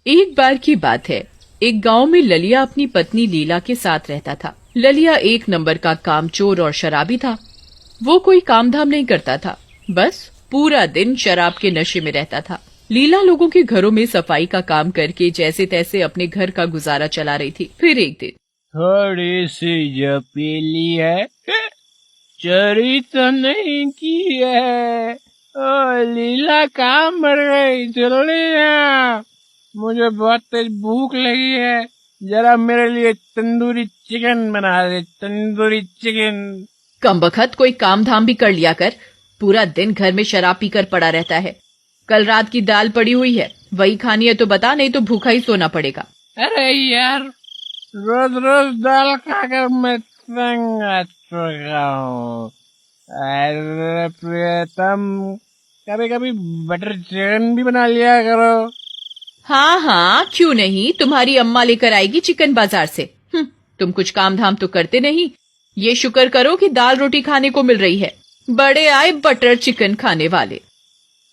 एक बार की बात है, एक गांव में ललिया अपनी पत्नी लीला के साथ रहता था। ललिया एक नंबर का कामचोर और शराबी था। वो कोई काम धाम नहीं करता था, बस पूरा दिन शराब के नशे में रहता था। लीला लोगों के घरों में सफाई का काम करके जैसे तैसे अपने घर का गुजारा चला रही थी। फिर एक दिन थोड़ी सी जो पीली है, चोरी तो नहीं की है। ओ लीला कहाँ मर गई, जल्दी आ, मुझे बहुत तेज भूख लगी है, जरा मेरे लिए तंदूरी चिकन बना दे, तंदूरी चिकन। कमबख्त कोई काम धाम भी कर लिया कर, पूरा दिन घर में शराब पीकर पड़ा रहता है। कल रात की दाल पड़ी हुई है, वही खानी है तो बता, नहीं तो भूखा ही सोना पड़ेगा। अरे यार, रोज रोज दाल खाकर मैं तंग आ चुका हूँ। अरे प्रियतम, कभी कभी बटर चिकन भी बना लिया करो। हाँ हाँ, क्यों नहीं, तुम्हारी अम्मा लेकर आएगी चिकन बाजार से। तुम कुछ काम धाम तो करते नहीं, ये शुक्र करो कि दाल रोटी खाने को मिल रही है। बड़े आए बटर चिकन खाने वाले।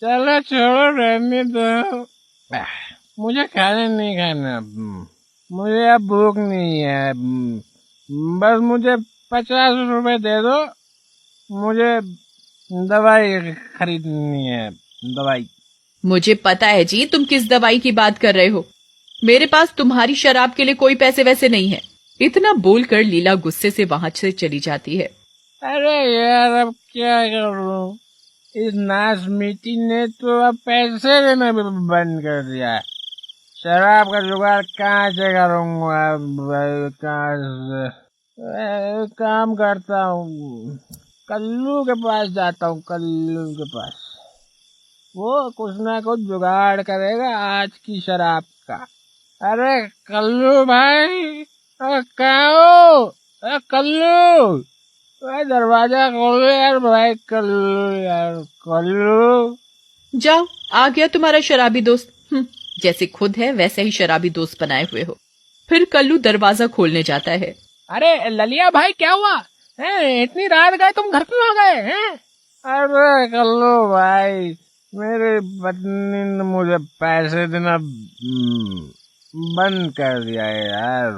चलो छोड़ो, रहने दो, मुझे खाने नहीं खाना, मुझे अब भूख नहीं है। बस मुझे 50 रुपए दे दो, मुझे दवाई खरीदनी है, दवाई। मुझे पता है जी तुम किस दवाई की बात कर रहे हो, मेरे पास तुम्हारी शराब के लिए कोई पैसे वैसे नहीं है। इतना बोलकर लीला गुस्से से वहां से चली जाती है। अरे यार, अब क्या करूं, इस नासमीती ने तो अब पैसे देना भी बंद कर दिया। शराब का जुगाड़ कहाँ से करूंगा, कहाँ से? काम करता हूँ, कल्लू के पास जाता हूँ, कल्लू के पास, वो कुछ ना कुछ जुगाड़ करेगा आज की शराब का। अरे कल्लू भाई, कहाँ हो? कल्लू, दरवाजा खोलो यार भाई, कल्लू यार, कल्लू। जाओ, आ गया तुम्हारा शराबी दोस्त। जैसे खुद है वैसे ही शराबी दोस्त बनाए हुए हो। फिर कल्लू दरवाजा खोलने जाता है। अरे ललिया भाई, क्या हुआ है? इतनी रात गए तुम, घर पे आ गए हैं? अरे कल्लू भाई, मेरी पत्नी ने मुझे पैसे देना बंद कर दिया है यार,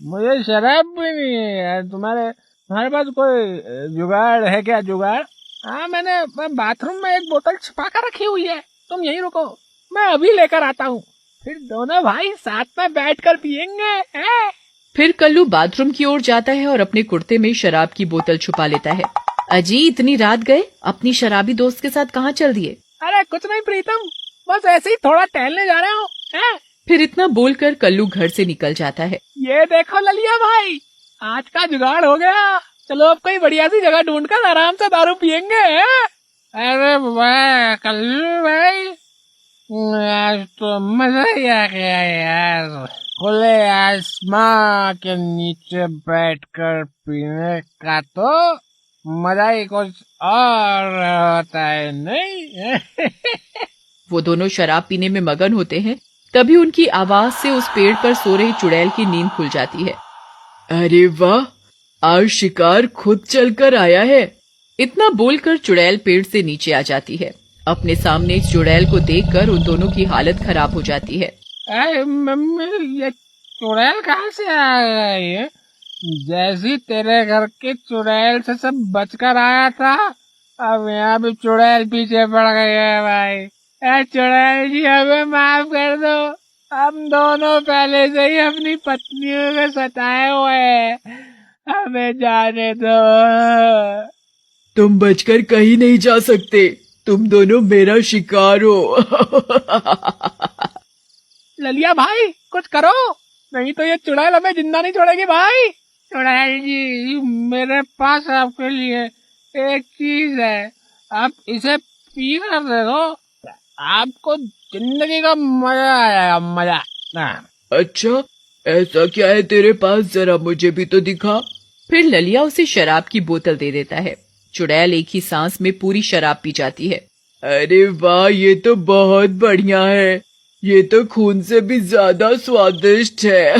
मुझे शराब भी नहीं है यार। तुम्हारे पास कोई जुगाड़ है क्या, जुगाड़? हाँ, मैंने बाथरूम में एक बोतल छिपा कर रखी हुई है, तुम यहीं रुको, मैं अभी लेकर आता हूँ, फिर दोनों भाई साथ में बैठकर पियेंगे, हैं? फिर कल्लू बाथरूम की ओर जाता है और अपने कुर्ते में शराब की बोतल छुपा लेता है। अजी, इतनी रात गए, अपनी शराबी दोस्त के साथ कहाँ चल दिए? अरे कुछ नहीं प्रीतम, बस ऐसे ही थोड़ा टहलने जा रहे हो, हैं? फिर इतना बोलकर कल्लू घर से निकल जाता है। ये देखो ललिया भाई, आज का जुगाड़ हो गया, चलो अब कोई बढ़िया सी जगह ढूंढकर आराम से दारू पियेंगे, हैं? अरे वाह कल्लू भाई, आज तो मजा ही आ गया यार, खुले आसमां के नीचे बैठकर पीने का तो मजा ही कुछ और होता है, नहीं? वो दोनों शराब पीने में मगन होते हैं, तभी उनकी आवाज से उस पेड़ पर सो रही चुड़ैल की नींद खुल जाती है। अरे वाह, आज शिकार खुद चलकर आया है। इतना बोलकर चुड़ैल पेड़ से नीचे आ जाती है। अपने सामने इस चुड़ैल को देखकर उन दोनों की हालत खराब हो जाती है। अरे मम्मी, ये चुड़ैल कहाँ से आ गई है? जैसी तेरे घर के चुड़ैल से सब बचकर आया था, अब यहाँ भी चुड़ैल पीछे पड़ गई है भाई। चुड़ैल जी, हमें माफ कर दो, हम दोनों पहले से ही अपनी पत्नियों में सताए हुए हैं, हमें जाने दो। तुम बचकर कहीं नहीं जा सकते, तुम दोनों मेरा शिकार हो। ललिया भाई, कुछ करो, नहीं तो ये चुड़ैल हमें जिंदा नहीं छोड़ेगी भाई। चुड़ैल जी, मेरे पास आपके लिए एक चीज है, आप इसे पी कर देखो, आपको जिंदगी का मजा आएगा, मजा। अच्छा, ऐसा क्या है तेरे पास, जरा मुझे भी तो दिखा। फिर ललिया उसे शराब की बोतल दे देता है। चुड़ैल एक ही सांस में पूरी शराब पी जाती है। अरे वाह, ये तो बहुत बढ़िया है, ये तो खून से भी ज्यादा स्वादिष्ट है।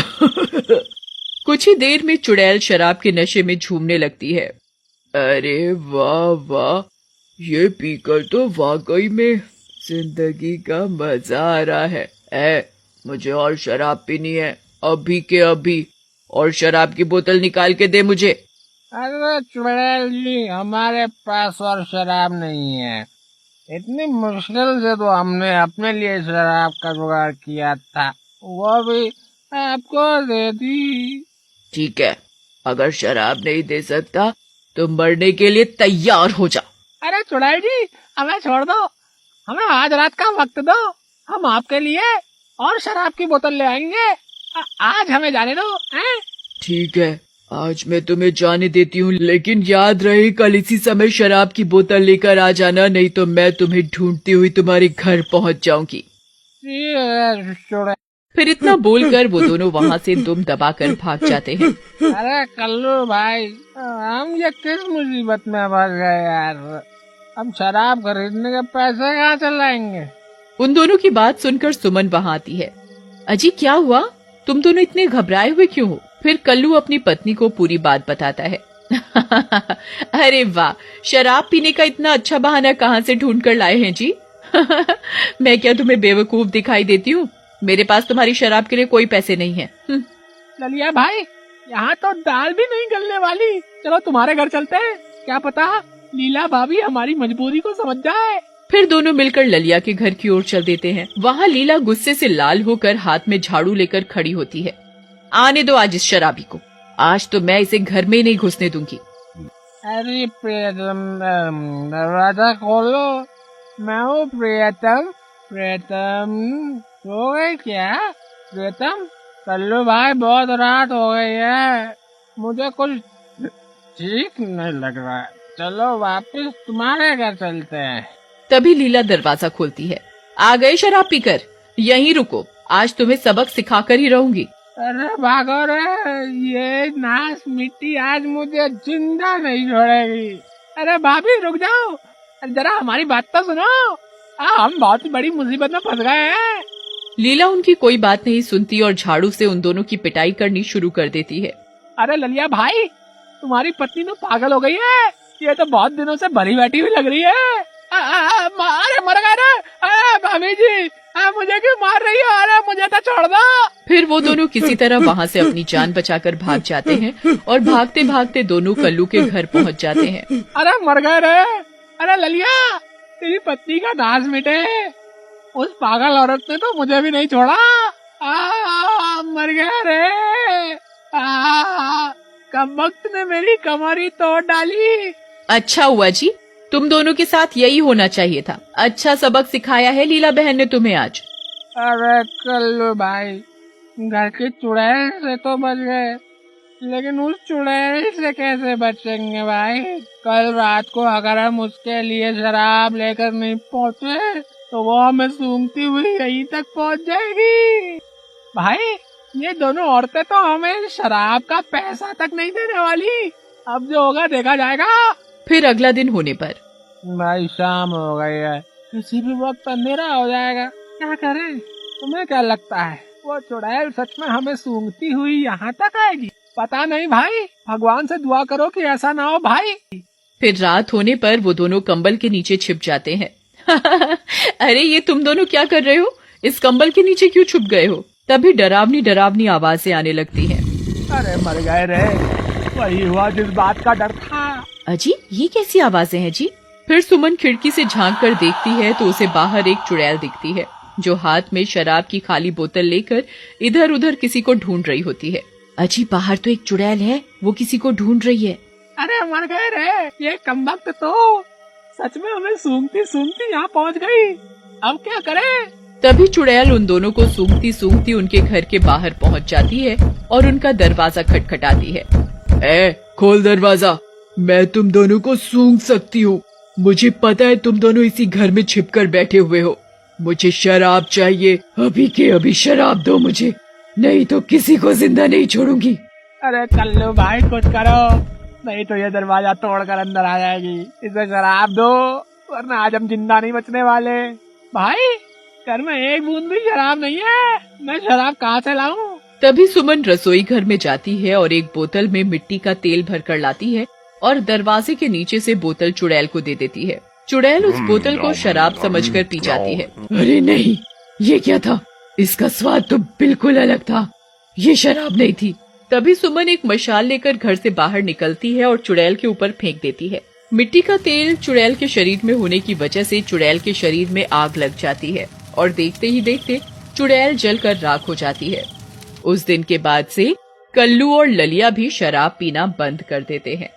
कुछ ही देर में चुड़ैल शराब के नशे में झूमने लगती है। अरे वाह वाह, ये पीकर तो वाकई में जिंदगी का मजा आ रहा है। मुझे और शराब पीनी है, अभी के अभी। और शराब की बोतल निकाल के दे मुझे। अरे चुड़ैल जी, हमारे पास और शराब नहीं है। इतनी मुश्किल से तो हमने अपने लिए शराब का जुगाड़ किया था, वो भी आपको दे दी। ठीक है, अगर शराब नहीं दे सकता तो मरने के लिए तैयार हो जा। अरे चुड़ैल जी, हमें छोड़ दो, हमें आज रात का वक्त दो, हम आपके लिए और शराब की बोतल ले आएंगे। आज हमें जाने दो, हैं? ठीक है, आज मैं तुम्हें जाने देती हूँ, लेकिन याद रहे कल इसी समय शराब की बोतल लेकर आ जाना, नहीं तो मैं तुम्हें ढूंढती हुई तुम्हारे घर पहुँच जाऊंगी। फिर इतना बोलकर वो दोनों वहाँ से दुम दबाकर भाग जाते हैं। अरे कल्लू भाई, हम ये किस मुसीबत में फंस गए यार। हम शराब खरीदने के पैसे कहाँ से लाएंगे? उन दोनों की बात सुनकर सुमन वहाँ आती है। अजी क्या हुआ, तुम दोनों इतने घबराए हुए क्यों हो? फिर कल्लू अपनी पत्नी को पूरी बात बताता है। अरे वाह, शराब पीने का इतना अच्छा बहाना कहाँ से ढूंढ कर लाए हैं जी? मैं क्या तुम्हें बेवकूफ दिखाई देती हूँ? मेरे पास तुम्हारी शराब के लिए कोई पैसे नहीं है। ललिया भाई, यहाँ तो दाल भी नहीं गलने वाली। चलो तुम्हारे घर चलते हैं, क्या पता लीला भाभी हमारी मजबूरी को समझ जाए। फिर दोनों मिलकर ललिया के घर की ओर चल देते हैं। वहाँ लीला गुस्से से लाल होकर हाथ में झाड़ू लेकर खड़ी होती है। आने दो आज इस शराबी को, आज तो मैं इसे घर में नहीं घुसने दूंगी। अरे प्रियतम, दरवाजा खोलो, मैं हूँ प्रियतम। प्रियतम सो गए क्या? प्रियतम, कल्लू भाई बहुत रात हो गई है, मुझे कुछ ठीक नहीं लग रहा है, चलो वापस तुम्हारे घर चलते हैं। तभी लीला दरवाजा खोलती है। आ गए शराब पीकर? यहीं रुको, आज तुम्हें सबक सिखाकर ही रहूंगी। अरे भागो रे, ये नाश मिट्टी आज मुझे जिंदा नहीं छोड़ेगी। अरे भाभी रुक जाओ, जरा हमारी बात तो सुनो, हम बहुत बड़ी मुसीबत में फंस गए हैं। लीला उनकी कोई बात नहीं सुनती और झाड़ू से उन दोनों की पिटाई करनी शुरू कर देती है। अरे ललिया भाई, तुम्हारी पत्नी तो पागल हो गई है, ये तो बहुत दिनों से भरी बैठी हुई लग रही है। अरे मर गए रे भाभी जी, मुझे क्यों मार रही हो? अरे मुझे तो छोड़ दो। फिर वो दोनों किसी तरह वहाँ से अपनी जान बचाकर भाग जाते हैं और भागते भागते दोनों कल्लू के घर पहुँच जाते हैं। अरे मर गए रे। अरे ललिया, तेरी पत्नी का नाश मिटे, उस पागल औरत ने तो मुझे भी नहीं छोड़ा। मर गया रे। कमबख्त ने मेरी कमर ही तोड़ डाली। अच्छा हुआ जी, तुम दोनों के साथ यही होना चाहिए था। अच्छा सबक सिखाया है लीला बहन ने तुम्हें आज। अरे कल्लू भाई, घर की चुड़ैल से तो बच गए, लेकिन उस चुड़ैल से कैसे बचेंगे भाई? कल रात को अगर हम उसके लिए शराब लेकर नहीं पहुँचे तो वो हमें सूंघती हुई यहीं तक पहुँच जाएगी। भाई, ये दोनों औरतें तो हमें शराब का पैसा तक नहीं देने वाली। अब जो होगा देखा जाएगा। फिर अगला दिन होने पर भाई शाम हो गई है, किसी भी वक्त अंधेरा हो जाएगा, क्या करें? तुम्हें क्या लगता है वो चुड़ैल सच में हमें सूंघती हुई यहाँ तक आएगी? पता नहीं भाई, भगवान से दुआ करो कि ऐसा ना हो भाई। फिर रात होने पर वो दोनों कंबल के नीचे छिप जाते हैं। अरे ये तुम दोनों क्या कर रहे हो? इस कंबल के नीचे क्यों छुप गए हो? तभी डरावनी डरावनी आवाजें आने लगती हैं। अरे मर गए रे, वही हुआ जिस बात का डर था। अजी ये कैसी आवाजें हैं जी? फिर सुमन खिड़की से झांक कर देखती है तो उसे बाहर एक चुड़ैल दिखती है जो हाथ में शराब की खाली बोतल लेकर इधर उधर किसी को ढूंढ रही होती है। अजी बाहर तो एक चुड़ैल है, वो किसी को ढूंढ रही है। अरे मर गए रे, ये कमबख्त तो सच में हमें सूंघती सूंघती यहाँ पहुँच गई। अब क्या करें? तभी चुड़ैल उन दोनों को सूंघती सूंघती उनके घर के बाहर पहुँच जाती है और उनका दरवाजा खटखटाती है। खोल दरवाजा, मैं तुम दोनों को सूंघ सकती हूँ। मुझे पता है तुम दोनों इसी घर में छिपकर बैठे हुए हो। मुझे शराब चाहिए, अभी के अभी शराब दो मुझे, नहीं तो किसी को जिंदा नहीं छोड़ूंगी। अरे कल्लू भाई कुछ करो, नहीं तो ये दरवाजा तोड़कर अंदर आ जाएगी। इसे शराब दो, वरना आज हम जिंदा नहीं बचने वाले। भाई, घर में एक बूंद भी शराब नहीं है, मैं शराब कहाँ से लाऊं? तभी सुमन रसोई घर में जाती है और एक बोतल में मिट्टी का तेल भरकर लाती है और दरवाजे के नीचे से बोतल चुड़ैल को दे देती है। चुड़ैल उस बोतल को शराब समझकर पी जाती है। अरे नहीं, ये क्या था? इसका स्वाद तो बिल्कुल अलग था, ये शराब नहीं थी। तभी सुमन एक मशाल लेकर घर से बाहर निकलती है और चुड़ैल के ऊपर फेंक देती है। मिट्टी का तेल चुड़ैल के शरीर में होने की वजह से चुड़ैल के शरीर में आग लग जाती है और देखते ही देखते चुड़ैल जलकर राख हो जाती है। उस दिन के बाद से कल्लू और ललिया भी शराब पीना बंद कर देते हैं।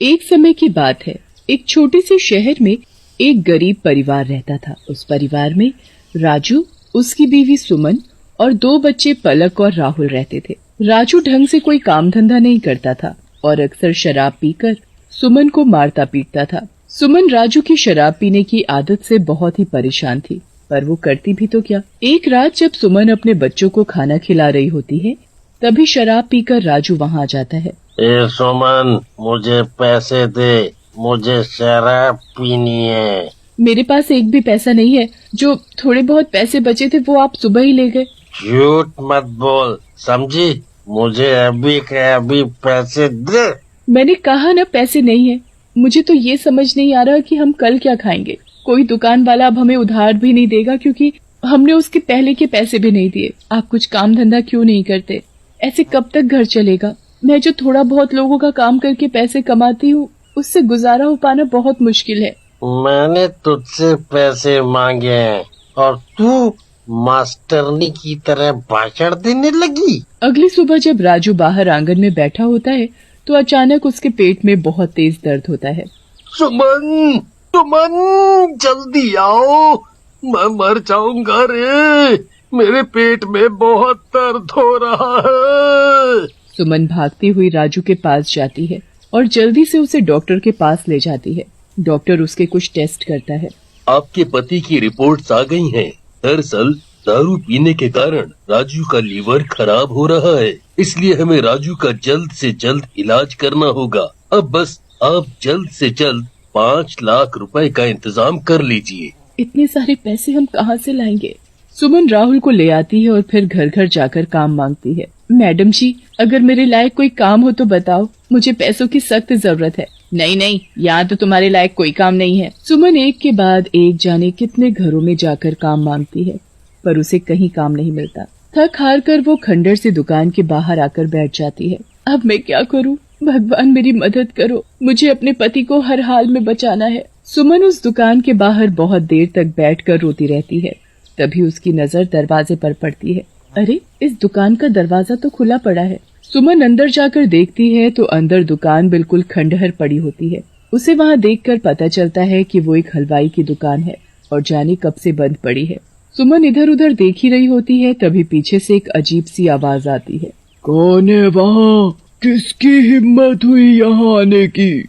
एक समय की बात है, एक छोटे से शहर में एक गरीब परिवार रहता था। उस परिवार में राजू, उसकी बीवी सुमन और 2 बच्चे पलक और राहुल रहते थे। राजू ढंग से कोई काम धंधा नहीं करता था और अक्सर शराब पीकर सुमन को मारता पीटता था। सुमन राजू की शराब पीने की आदत से बहुत ही परेशान थी, पर वो करती भी तो क्या। एक रात जब सुमन अपने बच्चों को खाना खिला रही होती है, तभी शराब पीकर राजू वहाँ आ जाता है। ए सुमन, मुझे पैसे दे, मुझे शराब पीनी है। मेरे पास एक भी पैसा नहीं है, जो थोड़े बहुत पैसे बचे थे वो आप सुबह ही ले गए। झूठ मत बोल, समझी? मुझे अभी के अभी पैसे दे। मैंने कहा ना पैसे नहीं है। मुझे तो ये समझ नहीं आ रहा कि हम कल क्या खाएंगे। कोई दुकान वाला अब हमें उधार भी नहीं देगा क्योंकि हमने उसके पहले के पैसे भी नहीं दिए। आप कुछ काम धंधा क्यों नहीं करते? ऐसे कब तक घर चलेगा? मैं जो थोड़ा बहुत लोगों का काम करके पैसे कमाती हूँ, उससे गुजारा हो पाना बहुत मुश्किल है। मैंने तुझसे पैसे मांगे हैं और तू मास्टरनी की तरह भाषण देने लगी। अगली सुबह जब राजू बाहर आंगन में बैठा होता है तो अचानक उसके पेट में बहुत तेज दर्द होता है। सुमन, सुमन, जल्दी आओ, मैं मर जाऊंगा रे, मेरे पेट में बहुत दर्द हो रहा है। सुमन भागती हुई राजू के पास जाती है और जल्दी से उसे डॉक्टर के पास ले जाती है। डॉक्टर उसके कुछ टेस्ट करता है। आपके पति की रिपोर्ट्स आ गई हैं। दरअसल दारू पीने के कारण राजू का लीवर खराब हो रहा है, इसलिए हमें राजू का जल्द से जल्द इलाज करना होगा। अब बस आप जल्द से जल्द 5 लाख रुपए का इंतजाम कर लीजिए। इतने सारे पैसे हम कहाँ से लाएंगे? सुमन राहुल को ले आती है और फिर घर घर जाकर काम मांगती है। मैडम जी, अगर मेरे लायक कोई काम हो तो बताओ, मुझे पैसों की सख्त जरूरत है। नहीं नहीं, यहाँ तो तुम्हारे लायक कोई काम नहीं है। सुमन एक के बाद एक जाने कितने घरों में जाकर काम मांगती है, पर उसे कहीं काम नहीं मिलता। थक हार कर वो खंडर से दुकान के बाहर आकर बैठ जाती है। अब मैं क्या करूँ? भगवान मेरी मदद करो, मुझे अपने पति को हर हाल में बचाना है। सुमन उस दुकान के बाहर बहुत देर तक बैठकर रोती रहती है। तभी उसकी नजर दरवाजे पर पड़ती है। अरे, इस दुकान का दरवाजा तो खुला पड़ा है। सुमन अंदर जाकर देखती है तो अंदर दुकान बिल्कुल खंडहर पड़ी होती है। उसे वहाँ देखकर पता चलता है कि वो एक हलवाई की दुकान है और जाने कब से बंद पड़ी है। सुमन इधर उधर देख ही रही होती है, तभी पीछे से एक अजीब सी आवाज आती है। कौन है वहाँ? किसकी हिम्मत हुई यहाँ आने की?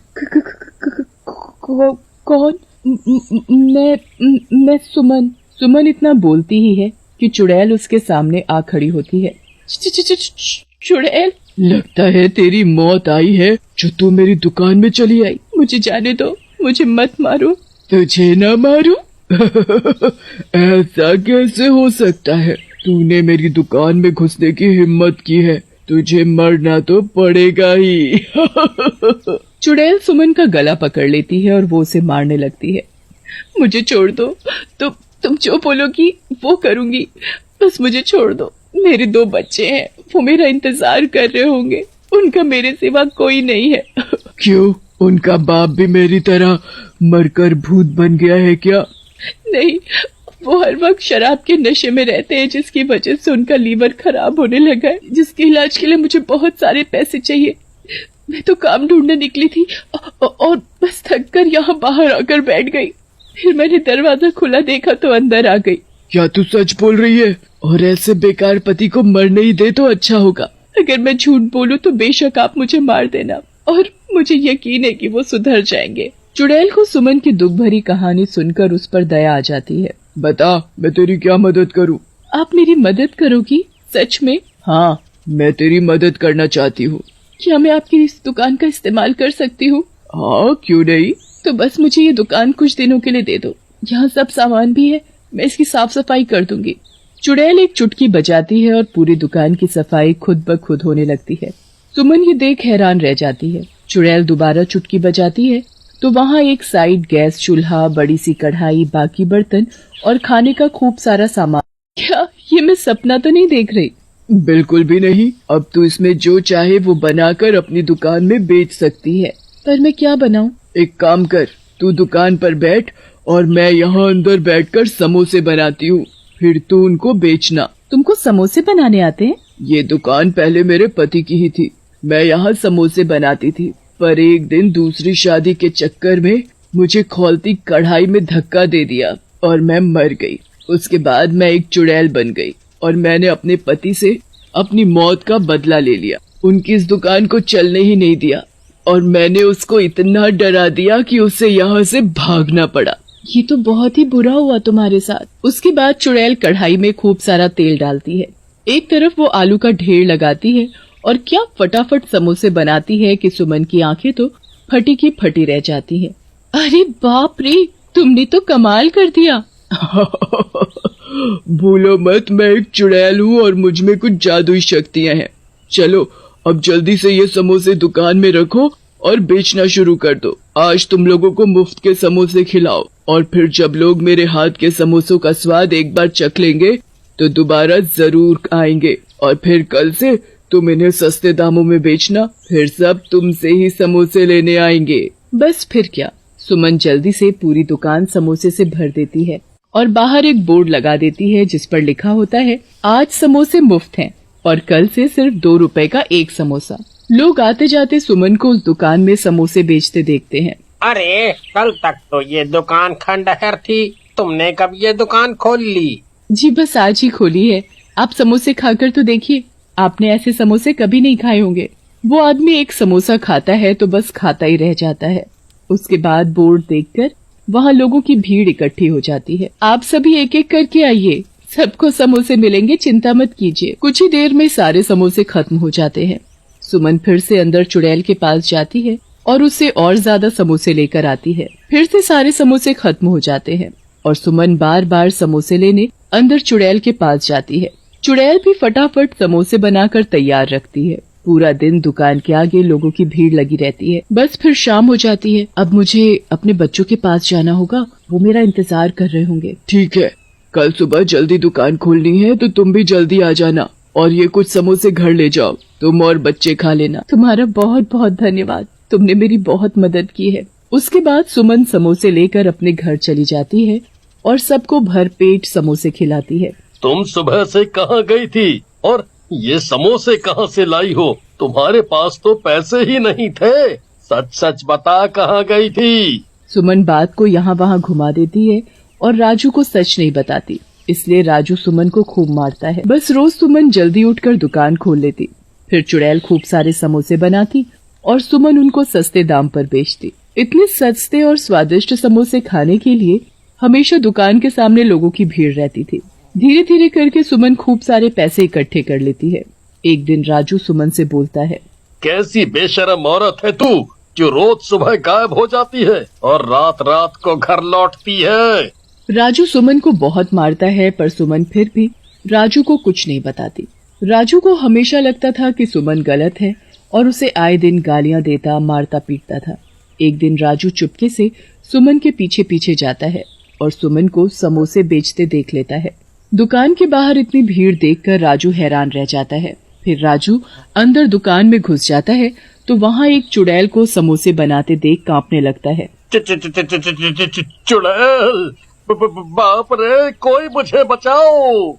कौन? मैं सुमन। सुमन इतना बोलती ही है कि चुड़ैल उसके सामने आ खड़ी होती है। चुड़ैल, लगता है तेरी मौत आई है जो तू मेरी दुकान में चली आई। मुझे जाने दो, मुझे मत मारो। तुझे न मारूं? ऐसा कैसे हो सकता है? तूने मेरी दुकान में घुसने की हिम्मत की है, तुझे मरना तो पड़ेगा ही। चुड़ैल सुमन का गला पकड़ लेती है और वो उसे मारने लगती है। मुझे छोड़ दो, तुम जो बोलोगी वो करूंगी, बस मुझे छोड़ दो। मेरे 2 बच्चे हैं, वो मेरा इंतजार कर रहे होंगे, उनका मेरे सिवा कोई नहीं है। क्यों, उनका बाप भी मेरी तरह मरकर भूत बन गया है क्या? नहीं, वो हर वक्त शराब के नशे में रहते हैं, जिसकी वजह से उनका लीवर खराब होने लगा है, जिसके इलाज के लिए मुझे बहुत सारे पैसे चाहिए। मैं तो काम ढूंढने निकली थी और बस थक कर यहाँ बाहर आकर बैठ गई। फिर मैंने दरवाजा खुला देखा तो अंदर आ गई। क्या तू सच बोल रही है? और ऐसे बेकार पति को मरने ही दे तो अच्छा होगा। अगर मैं झूठ बोलूं तो बेशक आप मुझे मार देना, और मुझे यकीन है कि वो सुधर जाएंगे। चुड़ैल को सुमन की दुख भरी कहानी सुनकर उस पर दया आ जाती है। बता, मैं तेरी क्या मदद करूं? आप मेरी मदद करोगी? सच में? हाँ, मैं तेरी मदद करना चाहती हूँ। क्या मैं आपकी इस दुकान का इस्तेमाल कर सकती हूँ? हाँ, क्यों नहीं। तो बस मुझे ये दुकान कुछ दिनों के लिए दे दो। यहाँ सब सामान भी है, मैं इसकी साफ सफाई कर दूंगी। चुड़ैल एक चुटकी बजाती है और पूरी दुकान की सफाई खुद ब खुद होने लगती है। सुमन ये देख हैरान रह जाती है। चुड़ैल दोबारा चुटकी बजाती है तो वहाँ एक साइड गैस चूल्हा, बड़ी सी कढ़ाई, बाकी बर्तन और खाने का खूब सारा सामान। क्या ये मैं सपना तो नहीं देख रही? बिल्कुल भी नहीं। अब तू इसमें जो चाहे वो बनाकर अपनी दुकान में बेच सकती है। पर मैं क्या बनाऊं? एक काम कर, तू दुकान पर बैठ और मैं यहाँ अंदर बैठकर समोसे बनाती हूँ, फिर तू उनको बेचना। तुमको समोसे बनाने आते हैं? ये दुकान पहले मेरे पति की ही थी, मैं यहाँ समोसे बनाती थी, पर एक दिन दूसरी शादी के चक्कर में मुझे खौलती कढ़ाई में धक्का दे दिया और मैं मर गई। उसके बाद मैं एक चुड़ैल बन गई और मैंने अपने पति से अपनी मौत का बदला ले लिया। उनकी इस दुकान को चलने ही नहीं दिया और मैंने उसको इतना डरा दिया कि उसे यहाँ से भागना पड़ा। ये तो बहुत ही बुरा हुआ तुम्हारे साथ। उसके बाद चुड़ैल कढ़ाई में खूब सारा तेल डालती है, एक तरफ वो आलू का ढेर लगाती है और क्या फटाफट समोसे बनाती है कि सुमन की आंखें तो फटी की फटी रह जाती हैं। अरे बाप रे, तुमने तो कमाल कर दिया। भूलो मत, मैं एक चुड़ैल हूँ और मुझ में कुछ जादुई शक्तियाँ हैं। चलो अब जल्दी से ये समोसे दुकान में रखो और बेचना शुरू कर दो। आज तुम लोगों को मुफ्त के समोसे खिलाओ और फिर जब लोग मेरे हाथ के समोसों का स्वाद एक बार चख लेंगे तो दोबारा जरूर आएंगे और फिर कल से तुम इन्हें सस्ते दामों में बेचना, फिर सब तुमसे ही समोसे लेने आएंगे। बस फिर क्या, सुमन जल्दी से पूरी दुकान समोसे से भर देती है और बाहर एक बोर्ड लगा देती है जिस पर लिखा होता है, आज समोसे मुफ्त हैं और कल से सिर्फ 2 रुपए का एक समोसा। लोग आते जाते सुमन को उस दुकान में समोसे बेचते देखते हैं। अरे कल तक तो ये दुकान खंडहर थी, तुमने कब ये दुकान खोल ली? जी बस आज ही खोली है, आप समोसे खाकर तो देखिए, आपने ऐसे समोसे कभी नहीं खाए होंगे। वो आदमी एक समोसा खाता है तो बस खाता ही रह जाता है। उसके बाद बोर्ड देखकर वहाँ लोगों की भीड़ इकट्ठी हो जाती है। आप सभी एक एक करके आइए, सबको समोसे मिलेंगे, चिंता मत कीजिए। कुछ ही देर में सारे समोसे खत्म हो जाते हैं। सुमन फिर से अंदर चुड़ैल के पास जाती है और उससे और ज्यादा समोसे लेकर आती है। फिर से सारे समोसे खत्म हो जाते हैं और सुमन बार बार समोसे लेने अंदर चुड़ैल के पास जाती है। चुड़ैल भी फटाफट समोसे बनाकर तैयार रखती है। पूरा दिन दुकान के आगे लोगों की भीड़ लगी रहती है। बस फिर शाम हो जाती है। अब मुझे अपने बच्चों के पास जाना होगा, वो मेरा इंतजार कर रहे होंगे। ठीक है, कल सुबह जल्दी दुकान खोलनी है तो तुम भी जल्दी आ जाना और ये कुछ समोसे घर ले जाओ, तुम और बच्चे खा लेना। तुम्हारा बहुत बहुत धन्यवाद, तुमने मेरी बहुत मदद की है। उसके बाद सुमन समोसे लेकर अपने घर चली जाती है और सबको भरपेट समोसे खिलाती है। तुम सुबह से कहाँ गई थी और ये समोसे कहाँ से लाई हो? तुम्हारे पास तो पैसे ही नहीं थे, सच सच बता कहाँ गई थी? सुमन बात को यहाँ वहाँ घुमा देती है और राजू को सच नहीं बताती, इसलिए राजू सुमन को खूब मारता है। बस रोज सुमन जल्दी उठकर दुकान खोल लेती, फिर चुड़ैल खूब सारे समोसे बनाती और सुमन उनको सस्ते दाम पर बेचती। इतने सस्ते और स्वादिष्ट समोसे खाने के लिए हमेशा दुकान के सामने लोगों की भीड़ रहती थी। धीरे धीरे करके सुमन खूब सारे पैसे इकट्ठे कर लेती है। एक दिन राजू सुमन से बोलता है, कैसी बेशरम औरत है तू जो रोज सुबह गायब हो जाती है और रात रात को घर लौटती है। राजू सुमन को बहुत मारता है पर सुमन फिर भी राजू को कुछ नहीं बताती। राजू को हमेशा लगता था कि सुमन गलत है और उसे आए दिन गालियां देता, मारता पीटता था। एक दिन राजू चुपके से सुमन के पीछे पीछे जाता है और सुमन को समोसे बेचते देख लेता है। दुकान के बाहर इतनी भीड़ देखकर राजू हैरान रह जाता है। फिर राजू अंदर दुकान में घुस जाता है तो वहाँ एक चुड़ैल को समोसे बनाते देख कांपने लगता है। चुड़ैल, बाप रे, कोई मुझे बचाओ।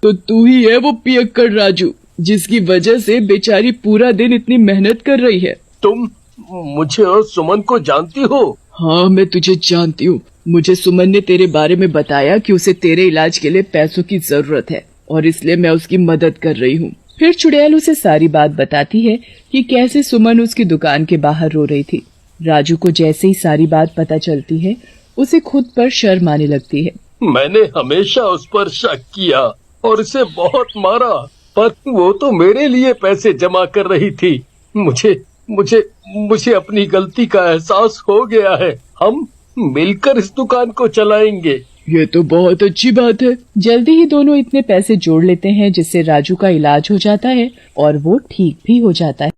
तो तू ही है वो पियक्कड़ राजू जिसकी वजह से बेचारी पूरा दिन इतनी मेहनत कर रही है। तुम मुझे और सुमन को जानती हो? हाँ, मैं तुझे जानती हूँ। मुझे सुमन ने तेरे बारे में बताया कि उसे तेरे इलाज के लिए पैसों की जरूरत है और इसलिए मैं उसकी मदद कर रही हूँ। फिर चुड़ैल उसे सारी बात बताती है कि कैसे सुमन उसकी दुकान के बाहर रो रही थी। राजू को जैसे ही सारी बात पता चलती है उसे खुद पर शर्म आने लगती है। मैंने हमेशा उस पर शक किया और उसे बहुत मारा, पर वो तो मेरे लिए पैसे जमा कर रही थी। मुझे अपनी गलती का एहसास हो गया है। हम मिलकर इस दुकान को चलाएंगे। ये तो बहुत अच्छी बात है। जल्दी ही दोनों इतने पैसे जोड़ लेते हैं जिससे राजू का इलाज हो जाता है और वो ठीक भी हो जाता है।